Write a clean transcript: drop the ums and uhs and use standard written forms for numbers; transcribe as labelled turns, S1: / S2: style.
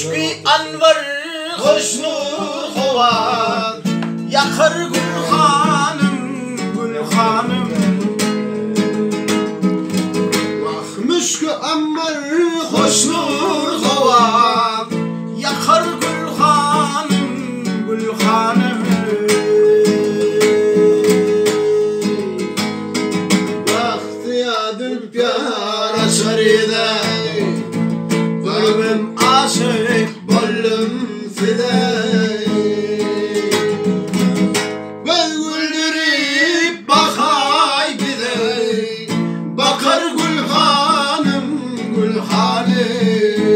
S1: Müşkü anvar hoşnur hovar, yakar gülhanım gülhanım. Müşkü anvar hoşnur hovar, yakar gülhanım gülhanım. Bahtiyardır pyara şaride, gülbüm aşık bollum fide. Göz güldürüp bakay bize, bakar gülhanım gülhanım.